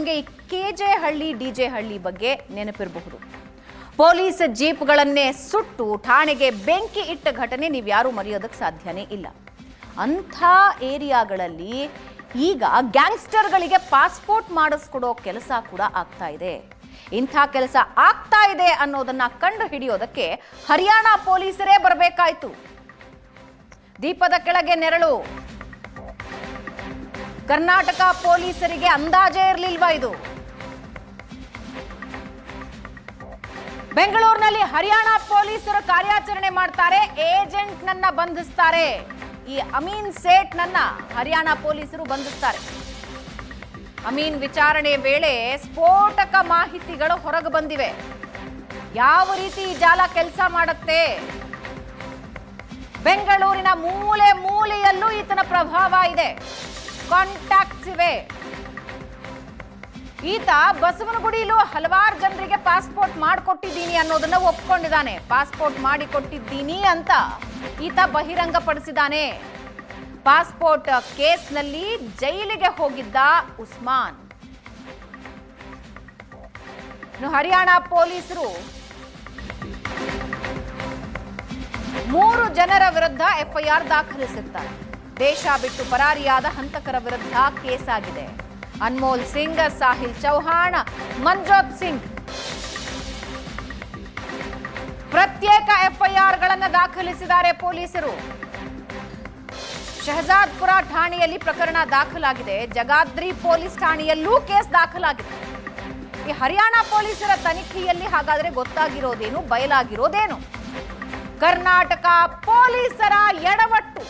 ನಿಮಗೆ ಈ ಕೆಜೆ ಹಳ್ಳಿ ಡಿಜೆ ಹಳ್ಳಿ ಬಗ್ಗೆ ನೆನಪಿರಬಹುದು. ಪೊಲೀಸ್ ಜೀಪ್ಗಳನ್ನೇ ಸುಟ್ಟು ಠಾಣೆಗೆ ಬೆಂಕಿ ಇಟ್ಟ ಘಟನೆ ನೀವು ಯಾರು ಮರೆಯೋದಕ್ಕೆ ಸಾಧ್ಯನೇ ಇಲ್ಲ. ಅಂಥ ಏರಿಯಾಗಳಲ್ಲಿ ಈಗ ಗ್ಯಾಂಗ್ಸ್ಟರ್ಗಳಿಗೆ ಪಾಸ್ಪೋರ್ಟ್ ಮಾಡಿಸ್ಕೊಡೋ ಕೆಲಸ ಕೂಡ ಆಗ್ತಾ ಇದೆ. ಇಂಥ ಕೆಲಸ ಆಗ್ತಾ ಇದೆ ಅನ್ನೋದನ್ನ ಕಂಡು ಹಿಡಿಯೋದಕ್ಕೆ ಹರಿಯಾಣ ಪೊಲೀಸರೇ ಬರಬೇಕಾಯ್ತು. ದೀಪದ ಕೆಳಗೆ ನೆರಳು. ಕರ್ನಾಟಕ ಪೊಲೀಸರಿಗೆ ಅಂದಾಜೇ ಇರಲಿಲ್ವಾ ಇದು? ಬೆಂಗಳೂರಿನಲ್ಲಿ ಹರಿಯಾಣ ಪೊಲೀಸರು ಕಾರ್ಯಾಚರಣೆ ಮಾಡ್ತಾರೆ, ಏಜೆಂಟ್ ನನ್ನ ಬಂಧಿಸ್ತಾರೆ. ಈ ಅಮೀನ್ ಸೇಠ್ ನನ್ನ ಹರಿಯಾಣ ಪೊಲೀಸರು ಬಂಧಿಸ್ತಾರೆ. ಅಮೀನ್ ವಿಚಾರಣೆ ವೇಳೆ ಸ್ಫೋಟಕ ಮಾಹಿತಿಗಳು ಹೊರಗೆ ಬಂದಿವೆ. ಯಾವ ರೀತಿ ಈ ಜಾಲ ಕೆಲಸ ಮಾಡುತ್ತೆ, ಬೆಂಗಳೂರಿನ ಮೂಲೆ ಮೂಲೆಯಲ್ಲೂ ಈತನ ಪ್ರಭಾವ ಇದೆ, ಕಾಂಟ್ಯಾಕ್ಟ್ಸ್ ಇವೆ. ಈತ ಬಸವನಗುಡಿಯಲ್ಲೂ ಹಲವಾರು ಜನರಿಗೆ ಪಾಸ್ಪೋರ್ಟ್ ಮಾಡಿಕೊಟ್ಟಿದ್ದೀನಿ ಅನ್ನೋದನ್ನ ಒಪ್ಕೊಂಡಿದ್ದಾನೆ. ಪಾಸ್ಪೋರ್ಟ್ ಮಾಡಿಕೊಟ್ಟಿದ್ದೀನಿ ಅಂತ ಈತ ಬಹಿರಂಗಪಡಿಸಿದ್ದಾನೆ. ಪಾಸ್ಪೋರ್ಟ್ ಕೇಸ್ನಲ್ಲಿ ಜೈಲಿಗೆ ಹೋಗಿದ್ದ ಉಸ್ಮಾನ್. ಹರಿಯಾಣ ಪೊಲೀಸರು 3 ಜನರ ವಿರುದ್ಧ ಎಫ್ಐಆರ್ ದಾಖಲಿಸಿದ್ದಾರೆ. ದೇಶ ಬಿಟ್ಟು ಪರಾರಿಯಾದ ಹಂತಕರ ವಿರುದ್ಧ ಕೇಸ್ ಆಗಿದೆ. ಅನ್ಮೋಲ್ ಸಿಂಗ್, ಸಾಹಿಲ್ ಚೌಹಾಣ್, ಮಂಜೋತ್ ಸಿಂಗ್ ಪ್ರತ್ಯೇಕ ಎಫ್ಐಆರ್ಗಳನ್ನು ದಾಖಲಿಸಿದ್ದಾರೆ ಪೊಲೀಸರು. ಶಹಜಾದ್ಪುರ ಠಾಣೆಯಲ್ಲಿ ಪ್ರಕರಣ ದಾಖಲಾಗಿದೆ. ಜಗಾದ್ರಿ ಪೊಲೀಸ್ ಠಾಣೆಯಲ್ಲೂ ಕೇಸ್ ದಾಖಲಾಗಿದೆ. ಈ ಹರಿಯಾಣ ಪೊಲೀಸರ ತನಿಖೆಯಲ್ಲಿ ಹಾಗಾದ್ರೆ ಗೊತ್ತಾಗಿರೋದೇನು, ಬಯಲಾಗಿರೋದೇನು? ಕರ್ನಾಟಕ ಪೊಲೀಸರ ಎಡವಟ್ಟು.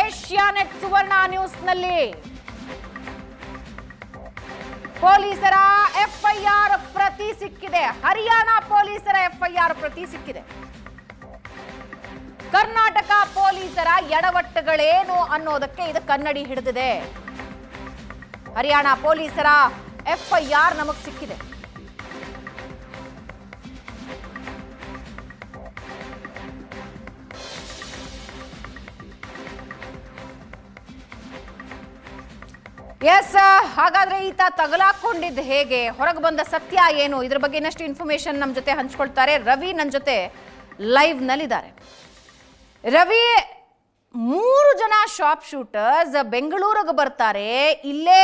ಏಷ್ಯಾನೆಟ್ ಸುವರ್ಣ ನ್ಯೂಸ್ನಲ್ಲಿ ಪೊಲೀಸರ ಎಫ್ಐಆರ್ ಪ್ರತಿ ಸಿಕ್ಕಿದೆ. ಹರಿಯಾಣ ಪೊಲೀಸರ ಎಫ್ಐಆರ್ ಪ್ರತಿ ಸಿಕ್ಕಿದೆ. ಕರ್ನಾಟಕ ಪೊಲೀಸರ ಎಡವಟ್ಟುಗಳೇನು ಅನ್ನೋದಕ್ಕೆ ಇದು ಕನ್ನಡಿ ಹಿಡಿದಿದೆ. ಹರಿಯಾಣ ಪೊಲೀಸರ ಎಫ್ಐಆರ್ ನಮಗೆ ಸಿಕ್ಕಿದೆ. ಎಸ್, ಹಾಗಾದ್ರೆ ಈತ ತಗಲಾಕೊಂಡಿದ್ದು ಹೇಗೆ, ಹೊರಗೆ ಬಂದ ಸತ್ಯ ಏನು, ಇದ್ರ ಬಗ್ಗೆ ಇನ್ನಷ್ಟು ಇನ್ಫಾರ್ಮೇಶನ್ ನಮ್ಮ ಜೊತೆ ಹಂಚ್ಕೊಳ್ತಾರೆ ರವಿ. ನನ್ನ ಜೊತೆ ಲೈವ್ ನಲ್ಲಿದ್ದಾರೆ. ರವಿ, 3 ಜನ ಶಾಪ್ ಶೂಟರ್ಸ್ ಬೆಂಗಳೂರಿಗೆ ಬರ್ತಾರೆ, ಇಲ್ಲೇ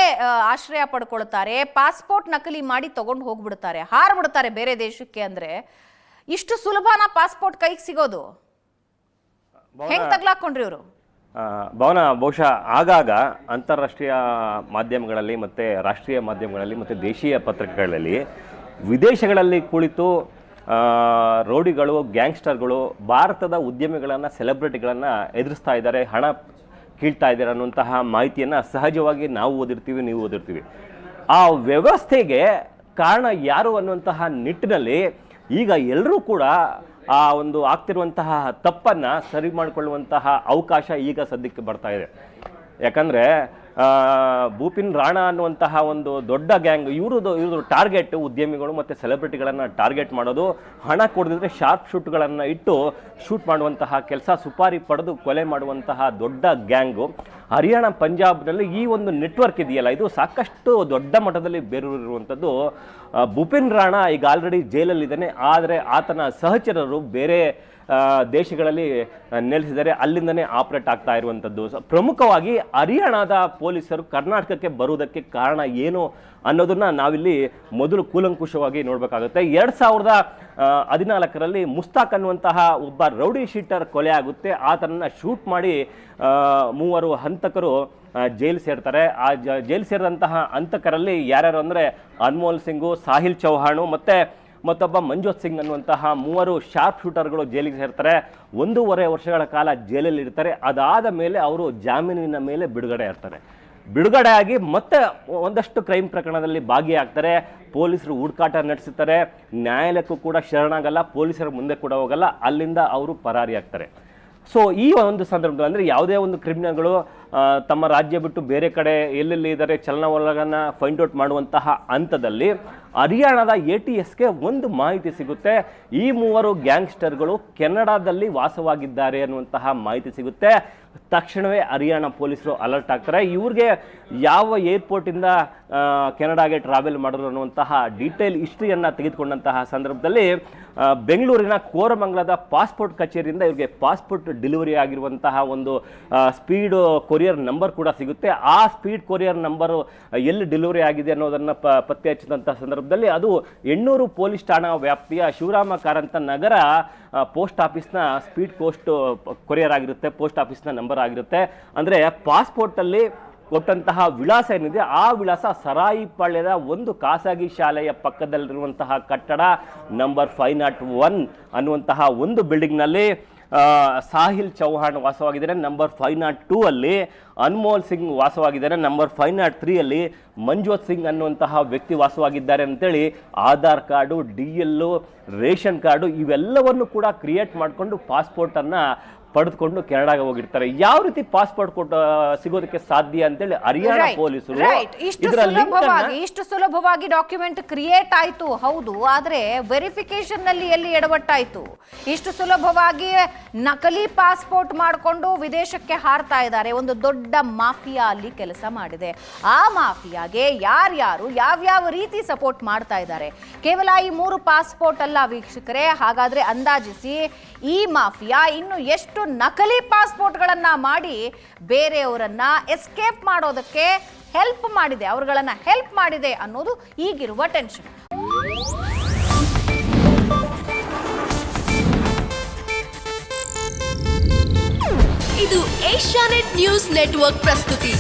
ಆಶ್ರಯ ಪಡ್ಕೊಳ್ತಾರೆ, ಪಾಸ್ಪೋರ್ಟ್ ನಕಲಿ ಮಾಡಿ ತಗೊಂಡು ಹೋಗ್ಬಿಡ್ತಾರೆ, ಹಾರ್ಬಿಡ್ತಾರೆ ಬೇರೆ ದೇಶಕ್ಕೆ. ಅಂದ್ರೆ ಇಷ್ಟು ಸುಲಭನಾ ಪಾಸ್ಪೋರ್ಟ್ ಕೈಗೆ ಸಿಗೋದು? ಹೆಂಗ್ ತಗ್ಲಾಕೊಂಡ್ರಿ ಇವರು? ಭವನ, ಬಹುಶಃ ಆಗಾಗ ಅಂತಾರಾಷ್ಟ್ರೀಯ ಮಾಧ್ಯಮಗಳಲ್ಲಿ ಮತ್ತು ರಾಷ್ಟ್ರೀಯ ಮಾಧ್ಯಮಗಳಲ್ಲಿ ಮತ್ತು ದೇಶೀಯ ಪತ್ರಿಕೆಗಳಲ್ಲಿ ವಿದೇಶಗಳಲ್ಲಿ ಕುಳಿತು ರೌಡಿಗಳು, ಗ್ಯಾಂಗ್ಸ್ಟರ್ಗಳು ಭಾರತದ ಉದ್ಯಮಿಗಳನ್ನು, ಸೆಲೆಬ್ರಿಟಿಗಳನ್ನು ಎದುರಿಸ್ತಾ ಇದ್ದಾರೆ, ಹಣ ಕೀಳ್ತಾ ಇದ್ದಾರೆ ಅನ್ನುವಂತಹ ಮಾಹಿತಿಯನ್ನು ಸಹಜವಾಗಿ ನಾವು ಓದಿರ್ತೀವಿ, ನೀವು ಓದಿರ್ತೀವಿ. ಆ ವ್ಯವಸ್ಥೆಗೆ ಕಾರಣ ಯಾರು ಅನ್ನುವಂತಹ ನಿಟ್ಟಿನಲ್ಲಿ ಈಗ ಎಲ್ಲರೂ ಕೂಡ ಆ ಒಂದು ಆಗ್ತಿರುವಂತಹ ತಪ್ಪನ್ನು ಸರಿ ಮಾಡಿಕೊಳ್ಳುವಂತಹ ಅವಕಾಶ ಈಗ ಸದ್ಯಕ್ಕೆ ಬರ್ತಾ ಇದೆ. ಯಾಕಂದರೆ ಭೂಪಿನ್ ರಾಣಾ ಅನ್ನುವಂತಹ ಒಂದು ದೊಡ್ಡ ಗ್ಯಾಂಗ್, ಇವ್ರದ್ದು ಟಾರ್ಗೆಟ್ ಉದ್ಯಮಿಗಳು ಮತ್ತು ಸೆಲೆಬ್ರಿಟಿಗಳನ್ನು ಟಾರ್ಗೆಟ್ ಮಾಡೋದು, ಹಣ ಕೊಡದಿದ್ರೆ ಶಾರ್ಪ್ ಶೂಟ್ಗಳನ್ನು ಇಟ್ಟು ಶೂಟ್ ಮಾಡುವಂತಹ ಕೆಲಸ, ಸುಪಾರಿ ಪಡೆದು ಕೊಲೆ ಮಾಡುವಂತಹ ದೊಡ್ಡ ಗ್ಯಾಂಗು ಹರಿಯಾಣ, ಪಂಜಾಬ್ನಲ್ಲಿ ಈ ಒಂದು ನೆಟ್ವರ್ಕ್ ಇದೆಯಲ್ಲ, ಇದು ಸಾಕಷ್ಟು ದೊಡ್ಡ ಮಟ್ಟದಲ್ಲಿ ಬೇರೂರಿರುವಂಥದ್ದು. ಭೂಪಿನ್ ರಾಣಾ ಈಗ ಆಲ್ರೆಡಿ ಜೈಲಲ್ಲಿದ್ದಾನೆ, ಆದರೆ ಆತನ ಸಹಚರರು ಬೇರೆ ದೇಶಗಳಲ್ಲಿ ನೆಲೆಸಿದರೆ ಅಲ್ಲಿಂದನೇ ಆಪರೇಟ್ ಆಗ್ತಾ ಇರುವಂಥದ್ದು. ಪ್ರಮುಖವಾಗಿ ಹರಿಯಾಣದ ಪೊಲೀಸರು ಕರ್ನಾಟಕಕ್ಕೆ ಬರುವುದಕ್ಕೆ ಕಾರಣ ಏನು ಅನ್ನೋದನ್ನ ನಾವಿಲ್ಲಿ ಮೊದಲು ಕೂಲಂಕುಷವಾಗಿ ನೋಡಬೇಕಾಗುತ್ತೆ. 2014ರಲ್ಲಿ ಮುಸ್ತಾಕ್ ಅನ್ನುವಂತಹ ಒಬ್ಬ ರೌಡಿ ಶೀಟರ್ ಕೊಲೆ ಆಗುತ್ತೆ. ಆತನನ್ನು ಶೂಟ್ ಮಾಡಿ 3 ಹಂತಕರು ಜೈಲು ಸೇರ್ತಾರೆ. ಆ ಜೈಲು ಸೇರಿದಂತಹ ಹಂತಕರಲ್ಲಿ ಯಾರ್ಯಾರು ಅಂದರೆ ಅನ್ಮೋಲ್ ಸಿಂಗು, ಸಾಹಿಲ್ ಚೌಹಾಣು ಮತ್ತೊಬ್ಬ ಮಂಜೋತ್ ಸಿಂಗ್ ಅನ್ನುವಂತಹ 3 ಶಾರ್ಪ್ ಶೂಟರ್ಗಳು ಜೈಲಿಗೆ ಸೇರ್ತಾರೆ. 1.5 ವರ್ಷಗಳ ಕಾಲ ಜೈಲಲ್ಲಿ ಇರ್ತಾರೆ. ಅದಾದ ಮೇಲೆ ಅವರು ಜಾಮೀನಿನ ಮೇಲೆ ಬಿಡುಗಡೆ ಆಗ್ತಾರೆ. ಬಿಡುಗಡೆ ಆಗಿ ಮತ್ತೆ ಒಂದಷ್ಟು ಕ್ರೈಮ್ ಪ್ರಕರಣದಲ್ಲಿ ಭಾಗಿಯಾಗ್ತಾರೆ. ಪೊಲೀಸರು ಹುಡುಕಾಟ ನಡೆಸುತ್ತಾರೆ, ನ್ಯಾಯಾಲಯಕ್ಕೂ ಕೂಡ ಶರಣಾಗಲ್ಲ, ಪೊಲೀಸರ ಮುಂದೆ ಕೂಡ ಹೋಗಲ್ಲ, ಅಲ್ಲಿಂದ ಅವರು ಪರಾರಿಯಾಗ್ತಾರೆ. ಸೊ ಈ ಒಂದು ಸಂದರ್ಭದಲ್ಲಿ ಅಂದರೆ ಯಾವುದೇ ಒಂದು ಕ್ರಿಮಿನಲ್ಗಳು ತಮ್ಮ ರಾಜ್ಯ ಬಿಟ್ಟು ಬೇರೆ ಕಡೆ ಎಲ್ಲೆಲ್ಲಿ ಇದ್ದಾರೆ ಚಲನವಲನ ಫೈಂಡ್ ಔಟ್ ಮಾಡುವಂತಹ ಹಂತದಲ್ಲಿ ಹರಿಯಾಣದ ATSಗೆ ಒಂದು ಮಾಹಿತಿ ಸಿಗುತ್ತೆ. ಈ 3 ಗ್ಯಾಂಗ್ಸ್ಟರ್ಗಳು ಕೆನಡಾದಲ್ಲಿ ವಾಸವಾಗಿದ್ದಾರೆ ಅನ್ನುವಂತಹ ಮಾಹಿತಿ ಸಿಗುತ್ತೆ. ತಕ್ಷಣವೇ ಹರಿಯಾಣ ಪೊಲೀಸರು ಅಲರ್ಟ್ ಆಗ್ತಾರೆ. ಇವ್ರಿಗೆ ಯಾವ ಏರ್ಪೋರ್ಟಿಂದ ಕೆನಡಾಗೆ ಟ್ರಾವೆಲ್ ಮಾಡಿದ್ರು ಅನ್ನುವಂತಹ ಡೀಟೇಲ್ ಹಿಸ್ಟ್ರಿಯನ್ನು ತೆಗೆದುಕೊಂಡಂತಹ ಸಂದರ್ಭದಲ್ಲಿ ಬೆಂಗಳೂರಿನ ಕೋರಮಂಗಲದ ಪಾಸ್ಪೋರ್ಟ್ ಕಚೇರಿಯಿಂದ ಇವ್ರಿಗೆ ಪಾಸ್ಪೋರ್ಟ್ ಡೆಲಿವರಿ ಆಗಿರುವಂತಹ ಒಂದು ಸ್ಪೀಡ್ ಕೊರಿಯರ್ ನಂಬರ್ ಕೂಡ ಸಿಗುತ್ತೆ. ಆ ಸ್ಪೀಡ್ ಕೊರಿಯರ್ ನಂಬರು ಎಲ್ಲಿ ಡೆಲಿವರಿ ಆಗಿದೆ ಅನ್ನೋದನ್ನು ಪತ್ತೆ ಹಚ್ಚಿದಂಥ ಸಂದರ್ಭದಲ್ಲಿ ಅದು ಎಣ್ಣೂರು ಪೊಲೀಸ್ ಠಾಣಾ ವ್ಯಾಪ್ತಿಯ ಶಿವರಾಮ ಕಾರಂತ ನಗರ ಪೋಸ್ಟ್ ಆಫೀಸ್ನ ಸ್ಪೀಡ್ ಕೊರಿಯರ್ ಆಗಿರುತ್ತೆ, ಪೋಸ್ಟ್ ಆಫೀಸ್ನ ನಂಬರ್ ಆಗಿರುತ್ತೆ. ಅಂದರೆ ಪಾಸ್ಪೋರ್ಟಲ್ಲಿ ಕೊಟ್ಟಂತಹ ವಿಳಾಸ ಏನಿದೆ ಆ ವಿಳಾಸ ಸರಾಯಿಪಾಳ್ಯದ ಒಂದು ಖಾಸಗಿ ಶಾಲೆಯ ಪಕ್ಕದಲ್ಲಿರುವಂತಹ ಕಟ್ಟಡ ನಂಬರ್ 501 ಅನ್ನುವಂತಹ ಒಂದು ಬಿಲ್ಡಿಂಗ್ನಲ್ಲಿ ಸಾಹಿಲ್ ಚೌಹಾಣ್ ವಾಸವಾಗಿದ್ದಾರೆ. ನಂಬರ್ 502 ಅಲ್ಲಿ ಅನ್ಮೋಲ್ ಸಿಂಗ್ ವಾಸವಾಗಿದ್ದಾರೆ. ನಂಬರ್ 503 ಅಲ್ಲಿ ಮಂಜೋತ್ ಸಿಂಗ್ ಅನ್ನುವಂತಹ ವ್ಯಕ್ತಿ ವಾಸವಾಗಿದ್ದಾರೆ ಅಂತೇಳಿ Aadhaar card, DL, ration card ಇವೆಲ್ಲವನ್ನು ಕೂಡ ಕ್ರಿಯೇಟ್ ಮಾಡಿಕೊಂಡು ಪಾಸ್ಪೋರ್ಟನ್ನು ಪಡೆದುಕೊಂಡು ಕೆನಡಾಗೆ ಹೋಗಿರ್ತಾರೆ. ಯಾವ ರೀತಿ ಪಾಸ್ಪೋರ್ಟ್ ಸಿಗೋದಕ್ಕೆ ಸಾಧ್ಯ ಅಂತೇಳಿ ಹರಿಯಾಣ ಪೊಲೀಸರು ಇಷ್ಟು ಸುಲಭವಾಗಿ ಡಾಕ್ಯುಮೆಂಟ್ ಕ್ರಿಯೇಟ್ ಆಯ್ತು, ಹೌದು. ಆದ್ರೆ ವೆರಿಫಿಕೇಶನ್ ನಲ್ಲಿ ಎಲ್ಲಿ ಎಡವಟ್ಟಾಯ್ತು? ಇಷ್ಟು ಸುಲಭವಾಗಿ ನಕಲಿ ಪಾಸ್ಪೋರ್ಟ್ ಮಾಡಿಕೊಂಡು ವಿದೇಶಕ್ಕೆ ಹಾರ್ತಾ ಇದ್ದಾರೆ. ಒಂದು ದೊಡ್ಡ ಮಾಫಿಯಾ ಅಲ್ಲಿ ಕೆಲಸ ಮಾಡಿದೆ. ಆ ಮಾಫಿಯಾಗೆ ಯಾರ್ಯಾರು ಯಾವ್ಯಾವ ರೀತಿ ಸಪೋರ್ಟ್ ಮಾಡ್ತಾ ಇದ್ದಾರೆ? ಕೇವಲ ಈ 3 ಪಾಸ್ಪೋರ್ಟ್ ಅಲ್ಲ ವೀಕ್ಷಕರೇ. ಹಾಗಾದ್ರೆ ಅಂದಾಜಿಸಿ ಈ ಮಾಫಿಯಾ ಇನ್ನು ಎಷ್ಟು ನಕಲಿ ಪಾಸ್ಪೋರ್ಟ್ಗಳನ್ನ ಮಾಡಿ ಬೇರೆಯವರನ್ನ ಎಸ್ಕೇಪ್ ಮಾಡೋದಕ್ಕೆ ಹೆಲ್ಪ್ ಮಾಡಿದೆ, ಅವರುಗಳನ್ನ ಹೆಲ್ಪ್ ಮಾಡಿದೆ ಅನ್ನೋದು ಈಗಿರುವ ಟೆನ್ಷನ್. ಇದು ಏಷ್ಯಾನೆಟ್ ನ್ಯೂಸ್ ನೆಟ್ವರ್ಕ್ ಪ್ರಸ್ತುತಿ.